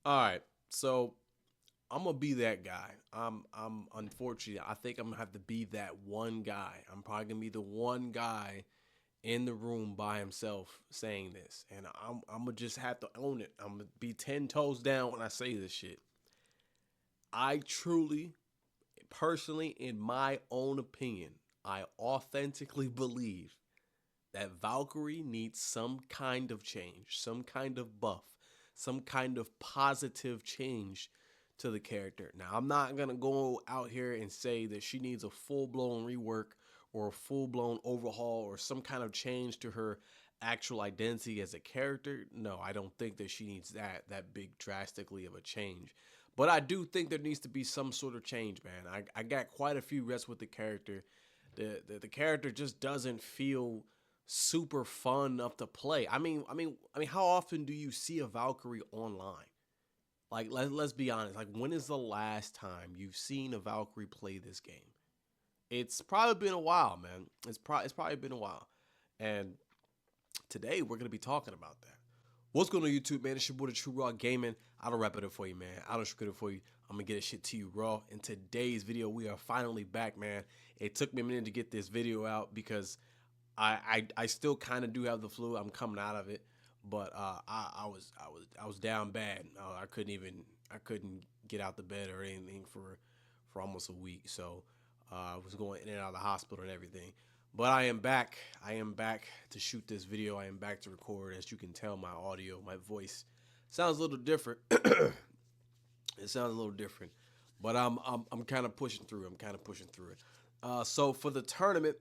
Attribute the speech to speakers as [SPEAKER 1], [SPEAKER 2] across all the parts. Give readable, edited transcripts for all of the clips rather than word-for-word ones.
[SPEAKER 1] All right, so I'm gonna be that guy. I'm unfortunately, I think I'm gonna have to be that one guy. I'm probably gonna be the one guy in the room by himself saying this, and I'm gonna just have to own it. I'm gonna be 10 toes down when I say this shit. I truly, personally, in my own opinion, I authentically believe that Valkyrie needs some kind of change, some kind of buff, some kind of positive change to the character. Now, I'm not going to go out here and say that she needs a full blown rework or a full blown overhaul or some kind of change to her actual identity as a character. No, I don't think that she needs that big drastically of a change. But I do think there needs to be some sort of change, man. I got quite a few rests with the character. The character just doesn't feel super fun enough to play. I mean, how often do you see a Valkyrie online? Like, let's be honest. Like, when is the last time you've seen a Valkyrie play this game? It's probably been a while, man. It's probably been a while, and today we're gonna be talking about that. What's going on YouTube, man? It's your boy, TheTrueRawGamin. I don't wrap it up for you, man. I don't script it for you. I'm gonna get this shit to you raw. In today's video, we are finally back, man. It took me a minute to get this video out because I still kind of do have the flu. I'm coming out of it, but I was down bad. I couldn't get out the bed or anything for almost a week. So I was going in and out of the hospital and everything. But I am back. I am back to shoot this video. I am back to record. As you can tell, my audio, my voice sounds a little different. It sounds a little different, but I'm kind of pushing through. I'm kind of pushing through it. So for the tournament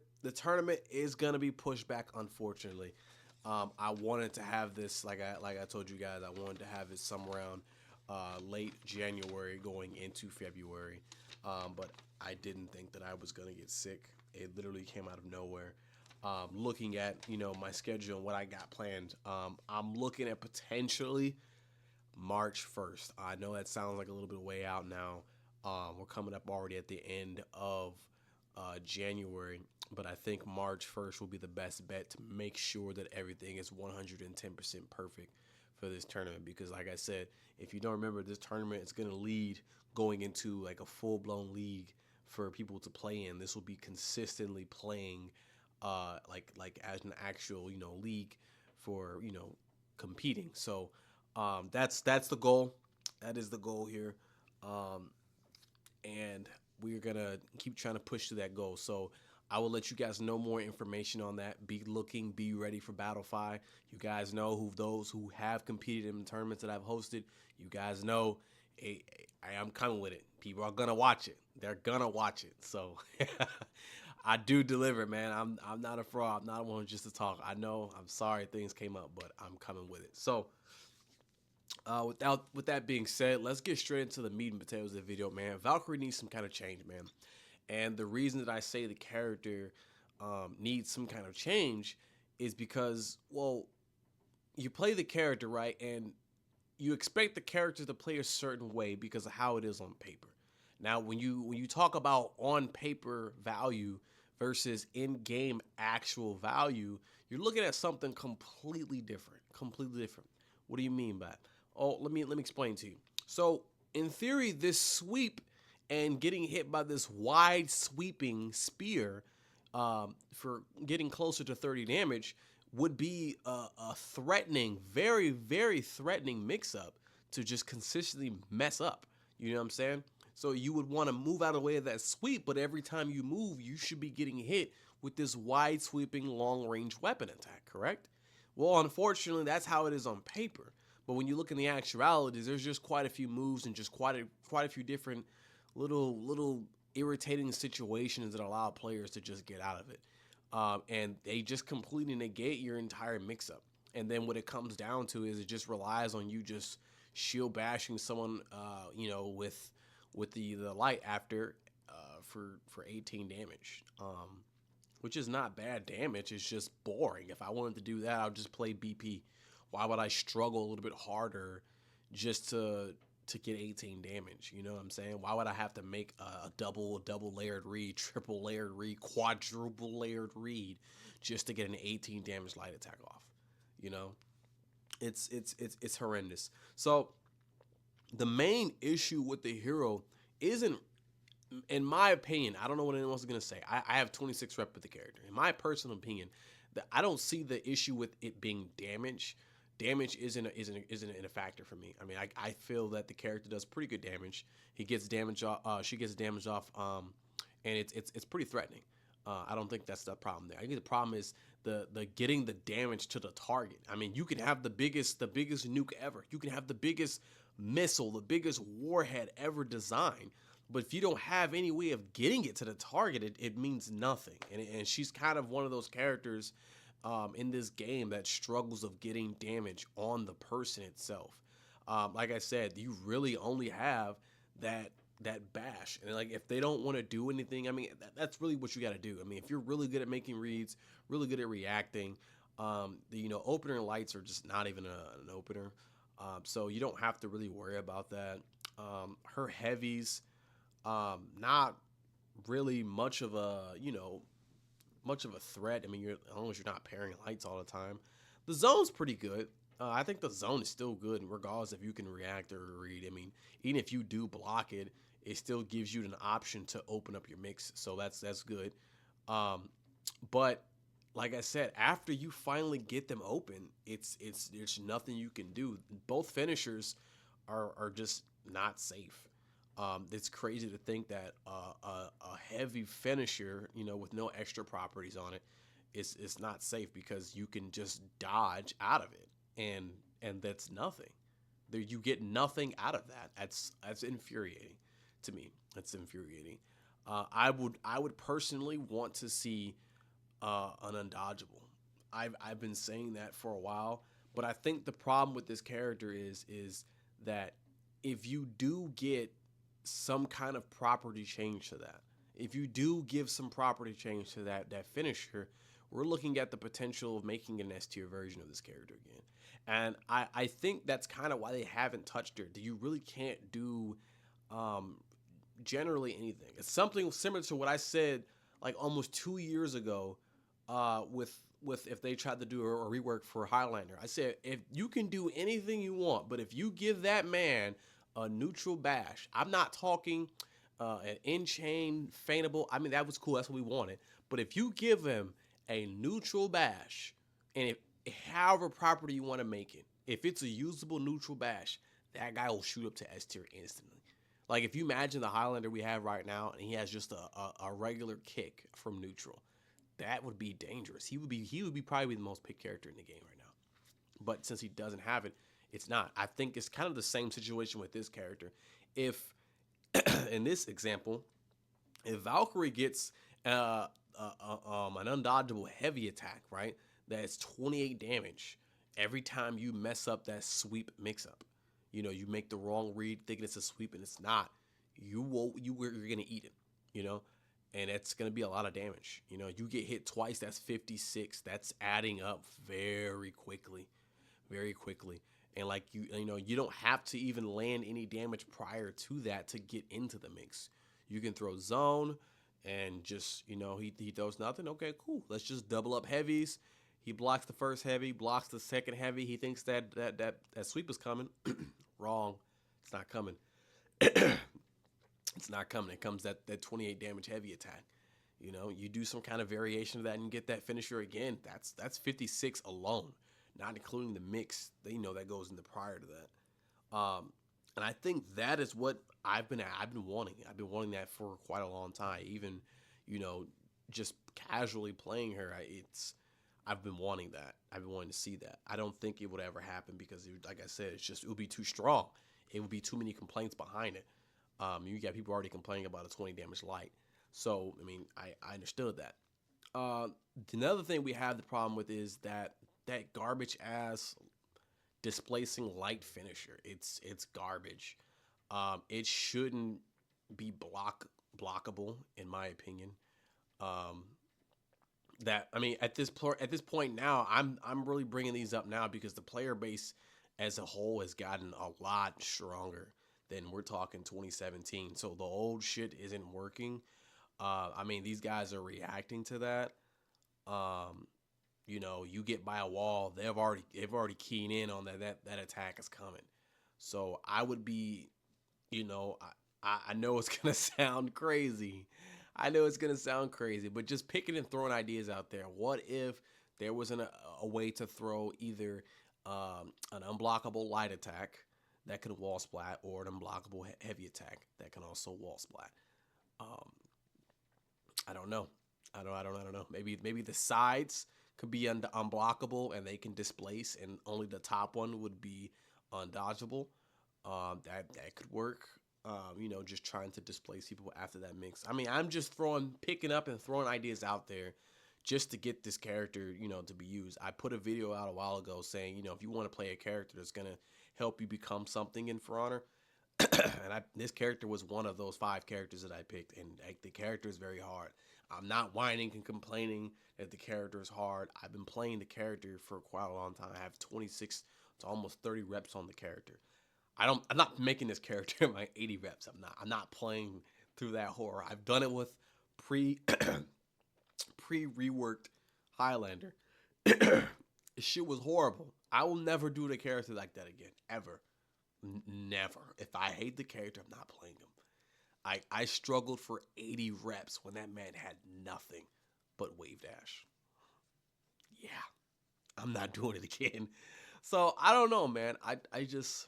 [SPEAKER 1] is gonna be pushed back, unfortunately. I wanted to have this, like I told you guys, I wanted to have it some around late January going into February, but I didn't think that I was gonna get sick. It literally came out of nowhere. Looking at my schedule and what I got planned, I'm looking at potentially March 1st. I know that sounds like a little bit way out now. We're coming up already at the end of January, but I think March 1st will be the best bet to make sure that everything is 110% perfect for this tournament. Because, like I said, if you don't remember, this tournament is going to lead going into like a full blown league for people to play in. This will be consistently playing like as an actual league for competing. So that's the goal. That is the goal here. Um, and we're gonna keep trying to push to that goal. So I will let you guys know more information on that. Be ready for Battlefy. You guys know who those who have competed in the tournaments that I've hosted. You guys know I am coming with it. People are gonna watch it. They're gonna watch it. So I do deliver, man. I'm not a fraud. I'm not one just to talk. I know. I'm sorry things came up, but I'm coming with it. So with that being said, let's get straight into the meat and potatoes of the video, man. Valkyrie needs some kind of change, man. And the reason that I say the character needs some kind of change is because, well, you play the character right, and you expect the character to play a certain way because of how it is on paper. Now, when you talk about on paper value versus in game actual value, you're looking at something completely different. Completely different. What do you mean by that? Oh, let me explain to you. So, in theory, this sweep and getting hit by this wide sweeping spear for getting closer to 30 damage would be a threatening, very, very threatening mix up to just consistently mess up. You know what I'm saying? So you would want to move out of the way of that sweep, but every time you move, you should be getting hit with this wide sweeping long range weapon attack, correct? Well, unfortunately, that's how it is on paper. But when you look in the actualities, there's just quite a few moves and just quite a few different little irritating situations that allow players to just get out of it. And they just completely negate your entire mix-up. And then what it comes down to is it just relies on you just shield bashing someone, with the light after for 18 damage, which is not bad damage. It's just boring. If I wanted to do that, I would just play BP. Why would I struggle a little bit harder just to get 18 damage? You know what I'm saying? Why would I have to make a double layered read, triple layered read, quadruple layered read just to get an 18 damage light attack off? You know, it's horrendous. So The main issue with the hero isn't, in my opinion, I don't know what anyone else is gonna say. I have 26 rep with the character. In my personal opinion, that I don't see the issue with it being damage. Damage isn't a factor for me. I mean, I feel that the character does pretty good damage. He gets damage off. She gets damage off. And it's pretty threatening. I don't think that's the problem there. I think the problem is the getting the damage to the target. I mean, you can have the biggest nuke ever. You can have the biggest missile, the biggest warhead ever designed. But if you don't have any way of getting it to the target, it means nothing. And she's kind of one of those characters in this game that struggles of getting damage on the person itself. Like I said, you really only have that bash, and like if they don't want to do anything, I mean that's really what you got to do. I mean, if you're really good at making reads, really good at reacting, the opener lights are just not even an opener, so you don't have to really worry about that. Her heavies, not really much of a threat. I mean, as long as you're not pairing lights all the time. The zone's pretty good. I think the zone is still good, regardless if you can react or read. I mean, even if you do block it, it still gives you an option to open up your mix. So that's good. But like I said, after you finally get them open, it's there's nothing you can do. Both finishers are just not safe. It's crazy to think that a heavy finisher, with no extra properties on it, is not safe because you can just dodge out of it, and that's nothing. There, you get nothing out of that. That's infuriating to me. That's infuriating. I would personally want to see an undodgeable. I've been saying that for a while, but I think the problem with this character is that if you do get some kind of property change to that, if you do give some property change to that finisher, we're looking at the potential of making an S tier version of this character again. And I think that's kind of why they haven't touched her. You really can't do generally anything. It's something similar to what I said like almost 2 years ago with if they tried to do a rework for Highlander. I said if you can do anything you want, but if you give that man a neutral bash, I'm not talking an in-chain feintable. I mean, that was cool. That's what we wanted. But if you give him a neutral bash, and if however property you want to make it, if it's a usable neutral bash, that guy will shoot up to S tier instantly. Like if you imagine the Highlander we have right now, and he has just a regular kick from neutral, that would be dangerous. He would be probably the most picked character in the game right now. But since he doesn't have it, it's not. I think it's kind of the same situation with this character. If in this example, if Valkyrie gets an undodgeable heavy attack, right, that's 28 damage every time you mess up that sweep mix-up. You make the wrong read thinking it's a sweep and it's not. You're gonna eat it. And it's gonna be a lot of damage. You get hit twice, that's 56. That's adding up very quickly, very quickly. And like you don't have to even land any damage prior to that to get into the mix. You can throw zone and just he throws nothing. Okay, cool. Let's just double up heavies. He blocks the first heavy, blocks the second heavy. He thinks that sweep is coming. Wrong. It's not coming. It's not coming. It comes that 28 damage heavy attack. You do some kind of variation of that and get that finisher again. That's 56 alone, not including the mix. That goes into prior to that. And I think that is what I've been wanting. I've been wanting that for quite a long time. Even, just casually playing her, I've been wanting that. I've been wanting to see that. I don't think it would ever happen because, like I said, it would be too strong. It would be too many complaints behind it. You got people already complaining about a 20 damage light. So, I mean, I understood that. Another thing we have the problem with is that garbage ass displacing light finisher. It's garbage. It shouldn't be blockable, in my opinion. At this point now, I'm really bringing these up now because the player base as a whole has gotten a lot stronger than we're talking 2017. So the old shit isn't working. These guys are reacting to that. You get by a wall, they've already keyed in on that attack is coming. So I would be, you know, I know it's gonna sound crazy. I know it's gonna sound crazy, but just picking and throwing ideas out there. What if there wasn't a way to throw either an unblockable light attack that can wall splat, or an unblockable heavy attack that can also wall splat? Um, I don't know. I don't know. Maybe the sides could be unblockable and they can displace, and only the top one would be undodgeable. That could work. Just trying to displace people after that mix. I mean, I'm just picking up and throwing ideas out there just to get this character, to be used. I put a video out a while ago saying, if you want to play a character that's gonna help you become something in For Honor, and this character was one of those 5 characters that I picked, and the character is very hard. I'm not whining and complaining that the character is hard. I've been playing the character for quite a long time. I have 26 to almost 30 reps on the character. I'm not making this character my 80 reps. I'm not playing through that horror. I've done it with pre reworked Highlander. Shit was horrible. I will never do the character like that again, ever. Never. If I hate the character, I'm not playing him. I struggled for 80 reps when that man had nothing but wave dash. Yeah, I'm not doing it again. So I don't know, man. I just,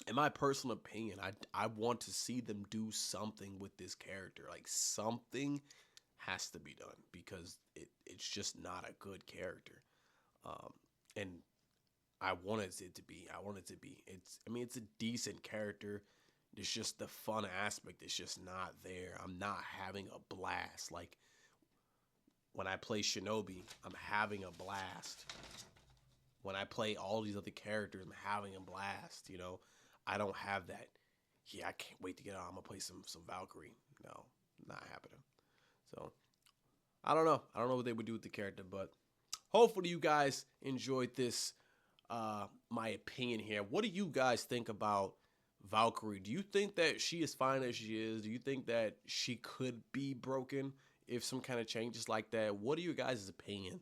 [SPEAKER 1] in my personal opinion, I want to see them do something with this character. Like, something has to be done, because it's just not a good character. And I wanted it to be. It's a decent character. It's just the fun aspect is just not there. I'm not having a blast. Like, when I play Shinobi, I'm having a blast. When I play all these other characters, I'm having a blast. I don't have that. Yeah, I can't wait to get out. I'm gonna play some Valkyrie. No, not happening. So I don't know. I don't know what they would do with the character, but hopefully you guys enjoyed this. My opinion here. What do you guys think about Valkyrie? Do you think that she is fine as she is? Do you think that she could be broken if some kind of changes like that? What are your guys' opinion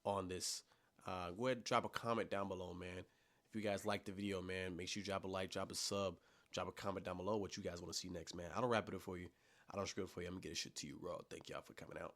[SPEAKER 1] on this? Go ahead and drop a comment down below, man. If you guys like the video, man, make sure you drop a like, drop a sub, drop a comment down below what you guys want to see next, man. I don't wrap it up for you. I don't screw it for you. I'm going to get this shit to you raw. Thank y'all for coming out.